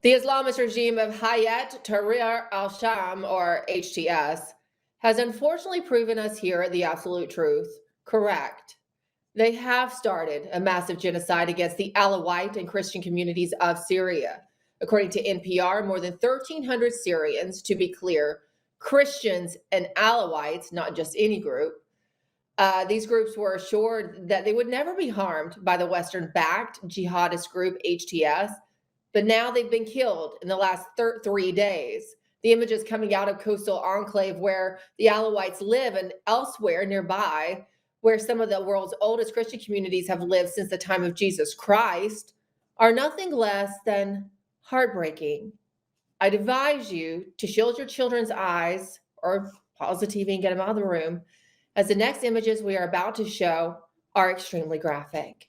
The Islamist regime of Hayat Tahrir al-Sham, or HTS, has unfortunately proven us here the absolute truth correct. They have started a massive genocide against the Alawite and Christian communities of Syria. According to NPR, more than 1,300 Syrians, to be clear, Christians and Alawites, not just any group, these groups were assured that they would never be harmed by the Western-backed jihadist group HTS, but now they've been killed in the last 3 days. The images coming out of coastal enclave where the Alawites live and elsewhere nearby, where some of the world's oldest Christian communities have lived since the time of Jesus Christ, are nothing less than heartbreaking. I'd advise you to shield your children's eyes or pause the TV and get them out of the room, as the next images we are about to show are extremely graphic.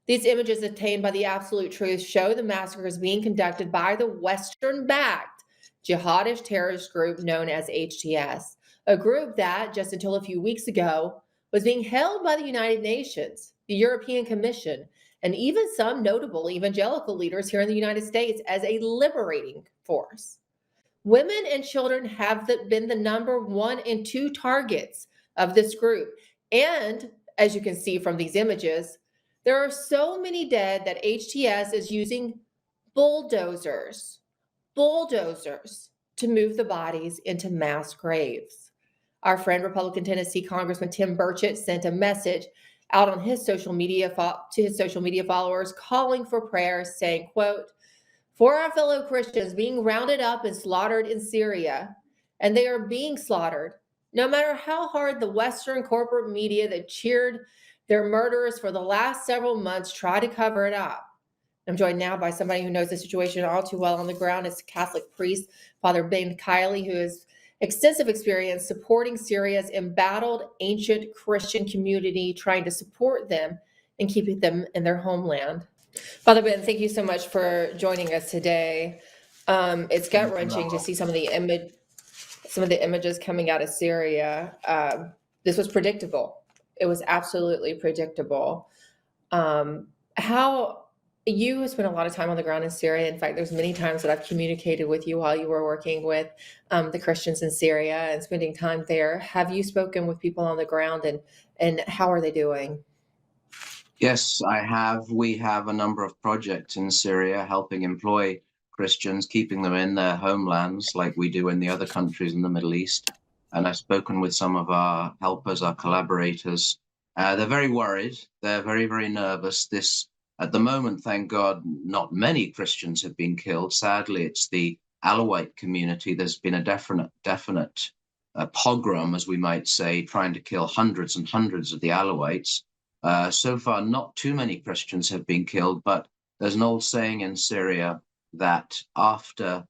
These images obtained by the Absolute Truth show the massacres being conducted by the Western-backed jihadist terrorist group known as HTS, a group that, just until a few weeks ago, was being held by the United Nations, the European Commission, and even some notable evangelical leaders here in the United States as a liberating force. Women and children have been the number 1 and 2 targets of this group. And as you can see from these images, there are so many dead that HTS is using bulldozers to move the bodies into mass graves. Our friend, Republican Tennessee Congressman Tim Burchett, sent a message out on his social media to his social media followers calling for prayers, saying, quote, "For our fellow Christians being rounded up and slaughtered in Syria, and they are being slaughtered, no matter how hard the Western corporate media that cheered their murderers for the last several months try to cover it up." I'm joined now by somebody who knows the situation all too well on the ground. It's Catholic priest, Father Ben Kiley, who has extensive experience supporting Syria's embattled ancient Christian community, trying to support them and keeping them in their homeland. Father Ben, thank you so much for joining us today. It's gut-wrenching to see some of the images coming out of Syria. This was predictable. It was absolutely predictable. How you have spent a lot of time on the ground in Syria. In fact, there's many times that I've communicated with you while you were working with the Christians in Syria and spending time there. Have you spoken with people on the ground, and how are they doing? Yes, I have. We have a number of projects in Syria helping employ Christians, keeping them in their homelands like we do in the other countries in the Middle East. And I've spoken with some of our helpers, our collaborators. They're very worried. They're very, very nervous. At the moment, thank God, not many Christians have been killed. Sadly, it's the Alawite community. There's been a definite pogrom, as we might say, trying to kill hundreds and hundreds of the Alawites. So far, not too many Christians have been killed, but there's an old saying in Syria that after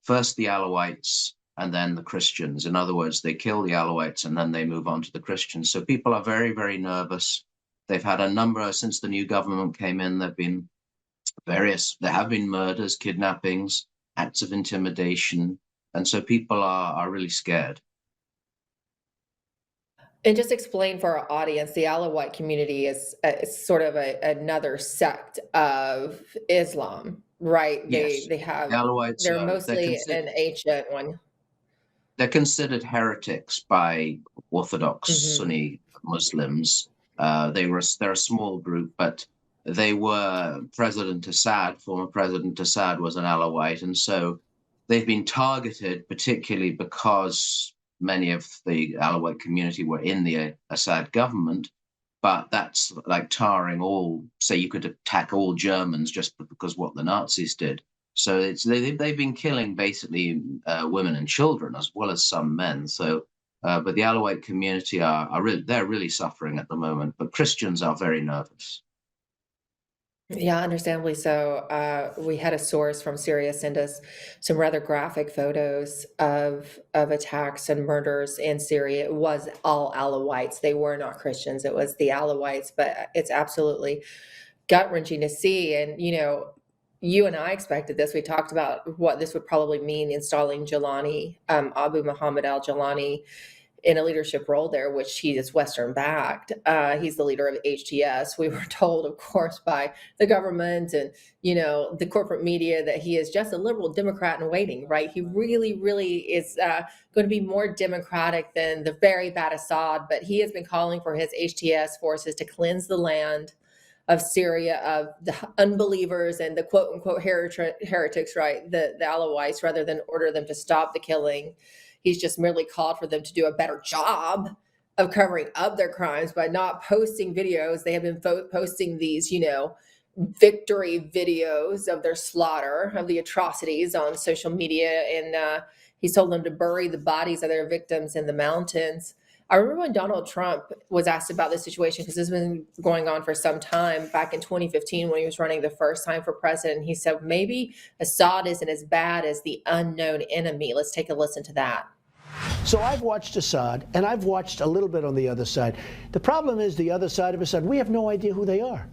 first the Alawites and then the Christians, in other words, they kill the Alawites and then they move on to the Christians. So people are very, very nervous. They've had a number, since the new government came in, there have been murders, kidnappings, acts of intimidation. And so people are really scared. And just explain for our audience, the Alawite community is sort of another sect of Islam, right? Yes. They have, The Alawites, they're mostly an ancient one. They're considered heretics by Orthodox Sunni Muslims. They're a small group, but they were former President Assad was an Alawite. And so they've been targeted, particularly because many of the Alawite community were in the Assad government. But that's like tarring say you could attack all Germans just because what the Nazis did. So they've been killing basically women and children as well as some men. So, but the Alawite community they're really suffering at the moment. But Christians are very nervous. Yeah, understandably so. We had a source from Syria send us some rather graphic photos of attacks and murders in Syria. It was all Alawites. They were not Christians. It was the Alawites, but it's absolutely gut-wrenching to see. And, you and I expected this. We talked about what this would probably mean installing Abu Muhammad al-Jilani in a leadership role there, which he is Western backed. He's the leader of HTS. We were told, of course, by the government and, the corporate media that he is just a liberal Democrat in waiting, right? He really, really is going to be more democratic than the very bad Assad, but he has been calling for his HTS forces to cleanse the land of Syria of the unbelievers and the quote unquote heretics, right? The Alawites, rather than order them to stop the killing. He's just merely called for them to do a better job of covering up their crimes by not posting videos. They have been posting these, victory videos of their slaughter, of the atrocities on social media. And he's told them to bury the bodies of their victims in the mountains. I remember when Donald Trump was asked about this situation, because this has been going on for some time, back in 2015 when he was running the first time for president. He said, maybe Assad isn't as bad as the unknown enemy. Let's take a listen to that. So I've watched Assad, and I've watched a little bit on the other side. The problem is the other side of Assad, we have no idea who they are.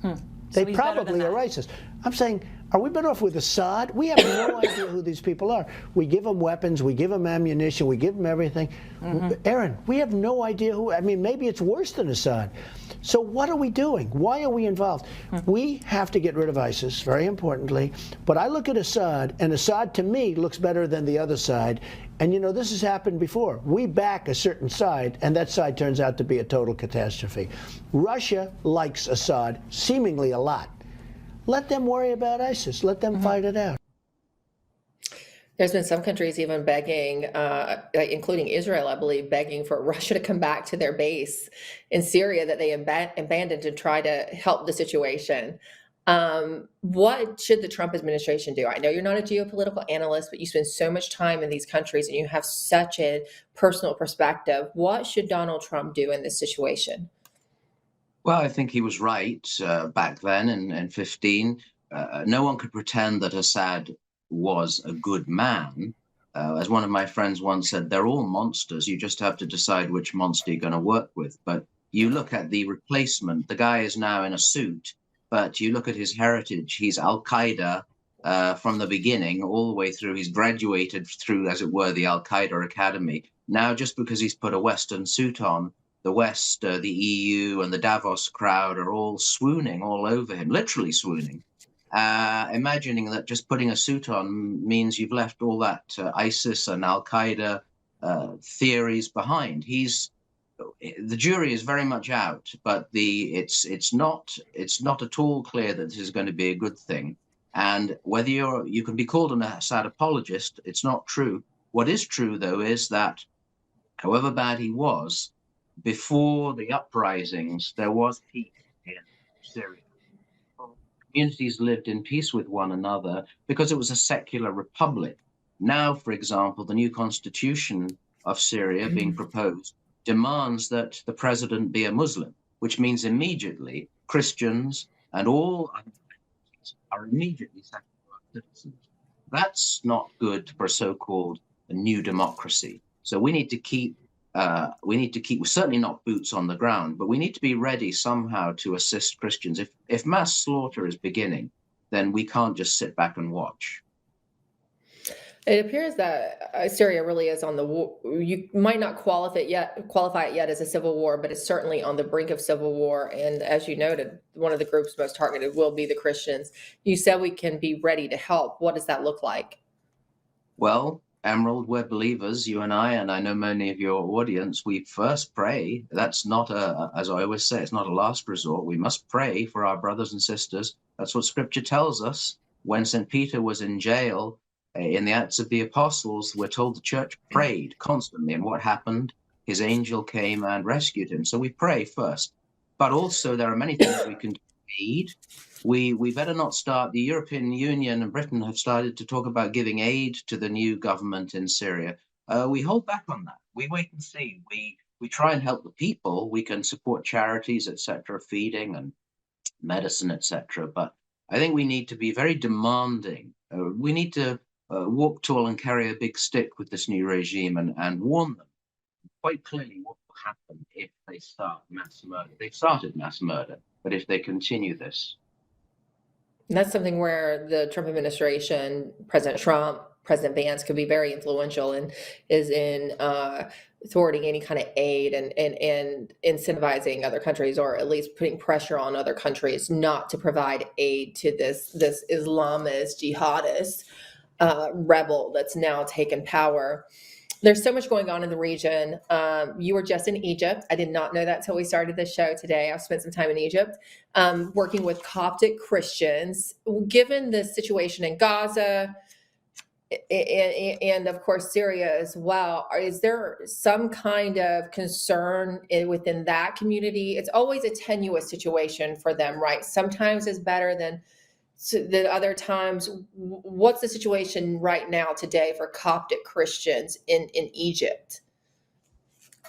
They probably are ISIS. I'm saying, are we better off with Assad? We have no idea who these people are. We give them weapons, we give them ammunition, we give them everything. Aaron, we have no idea who. I mean, maybe it's worse than Assad. So what are we doing? Why are we involved? We have to get rid of ISIS, very importantly. But I look at Assad, and Assad to me looks better than the other side. And this has happened before. We back a certain side, and that side turns out to be a total catastrophe. Russia likes Assad seemingly a lot. Let them worry about ISIS. Let them fight it out. There's been some countries even begging, including Israel, I believe, begging for Russia to come back to their base in Syria that they abandoned to try to help the situation. What should the Trump administration do? I know you're not a geopolitical analyst, but you spend so much time in these countries and you have such a personal perspective. What should Donald Trump do in this situation? Well, I think he was right back then in 15. No one could pretend that Assad was a good man. As one of my friends once said, they're all monsters. You just have to decide which monster you're going to work with. But you look at the replacement. The guy is now in a suit, but you look at his heritage. He's Al-Qaeda from the beginning all the way through. He's graduated through, as it were, the Al-Qaeda Academy. Now, just because he's put a Western suit on, the West, the EU, and the Davos crowd are all swooning all over him, literally swooning, imagining that just putting a suit on means you've left all that ISIS and Al-Qaeda theories behind. The jury is very much out, but it's not at all clear that this is going to be a good thing. And whether you can be called an Assad apologist, it's not true. What is true, though, is that however bad he was, before the uprisings, there was peace in Syria. Communities lived in peace with one another because it was a secular republic. Now, for example, the new constitution of Syria being proposed demands that the president be a Muslim, which means immediately Christians and all other are immediately secular citizens. That's not good for a so-called new democracy. So we need to keep, we're certainly not boots on the ground, but we need to be ready somehow to assist Christians. If mass slaughter is beginning, then we can't just sit back and watch. It appears that Syria really is on the war. You might not qualify it yet as a civil war, but it's certainly on the brink of civil war. And as you noted, one of the groups most targeted will be the Christians. You said we can be ready to help. What does that look like? Well, Emerald, we're believers, you and I know many of your audience. We first pray. That's not as I always say, it's not a last resort. We must pray for our brothers and sisters. That's what Scripture tells us. When St. Peter was in jail, in the Acts of the Apostles, we're told the church prayed constantly. And what happened? His angel came and rescued him. So we pray first. But also there are many things we can aid. We better not start. The European Union and Britain have started to talk about giving aid to the new government in Syria. We hold back on that. We wait and see. We try and help the people. We can support charities, etc., feeding and medicine, etc. But I think we need to be very demanding. We need to walk tall and carry a big stick with this new regime and warn them quite clearly what will happen if they start mass murder. They've started mass murder, but if they continue this. And that's something where the Trump administration, President Trump, President Vance could be very influential and is in thwarting any kind of aid and incentivizing other countries, or at least putting pressure on other countries not to provide aid to this Islamist jihadist rebel that's now taken power. There's so much going on in the region. You were just in Egypt. I did not know that till we started the show today. I've spent some time in Egypt working with Coptic Christians. Given the situation in Gaza and of course Syria as well, is there some kind of concern within that community? It's always a tenuous situation for them, right? Sometimes it's better than other times. What's the situation right now today for Coptic Christians in Egypt?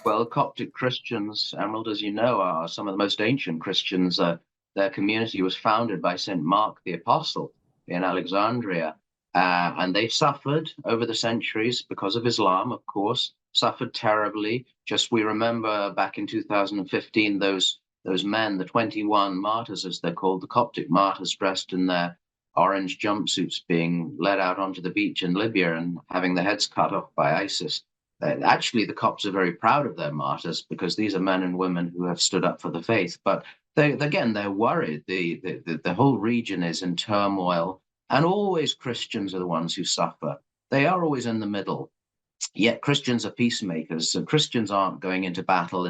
Well, Coptic Christians, Emerald, as you know, are some of the most ancient Christians. Their community was founded by St. Mark the Apostle in Alexandria. And they've suffered over the centuries because of Islam, of course, suffered terribly. Just we remember back in 2015, those men, the 21 martyrs, as they're called, the Coptic martyrs, dressed in their orange jumpsuits, being led out onto the beach in Libya and having their heads cut off by ISIS. Actually, the Copts are very proud of their martyrs because these are men and women who have stood up for the faith. But they're worried. The whole region is in turmoil. And always Christians are the ones who suffer. They are always in the middle. Yet Christians are peacemakers. So Christians aren't going into battle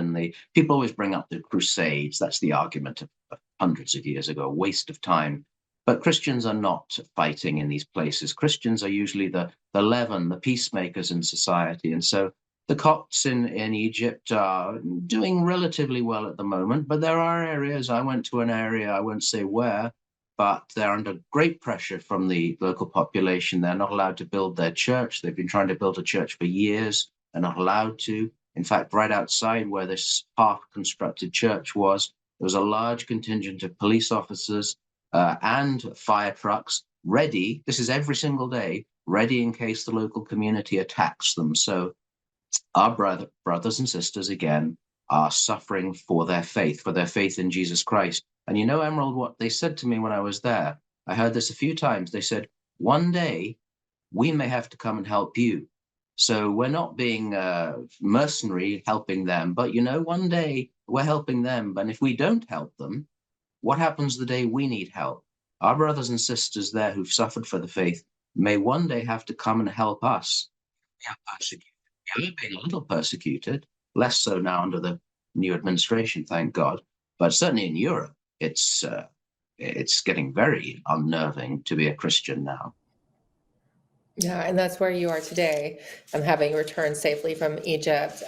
people always bring up the Crusades. That's the argument of hundreds of years ago, a waste of time. But Christians are not fighting in these places. Christians are usually the leaven, the peacemakers in society. And so the Copts in Egypt are doing relatively well at the moment. But there are areas, I went to an area, I won't say where, but they're under great pressure from the local population. They're not allowed to build their church. They've been trying to build a church for years. They're not allowed to. In fact, right outside where this half-constructed church was, there was a large contingent of police officers and fire trucks ready. This is every single day, ready in case the local community attacks them. So our brothers and sisters, again, are suffering for their faith in Jesus Christ. And you know, Emerald, what they said to me when I was there, I heard this a few times. They said, one day we may have to come and help you. So we're not being mercenary helping them, but you know, one day we're helping them. And if we don't help them, what happens the day we need help? Our brothers and sisters there who've suffered for the faith may one day have to come and help us. We are persecuted. We are being a little persecuted, less so now under the new administration, thank God. But certainly in Europe, it's getting very unnerving to be a Christian now. Yeah, and that's where you are today. I'm having returned safely from Egypt.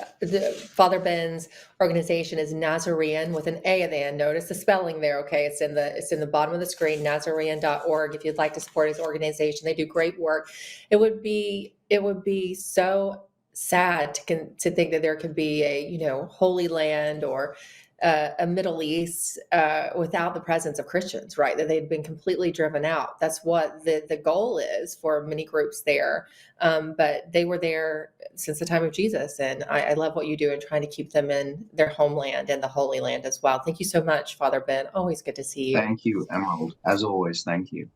Father Ben's organization is Nazarene with an A at the end. Notice the spelling there, okay? It's in the bottom of the screen, Nazarene.org. If you'd like to support his organization, they do great work. It would be so sad to think that there could be a Holy Land or a Middle East without the presence of Christians, right? That they'd been completely driven out. That's what the goal is for many groups there. But they were there since the time of Jesus. And I love what you do in trying to keep them in their homeland and the Holy Land as well. Thank you so much, Father Ben. Always good to see you. Thank you, Emerald. As always, thank you.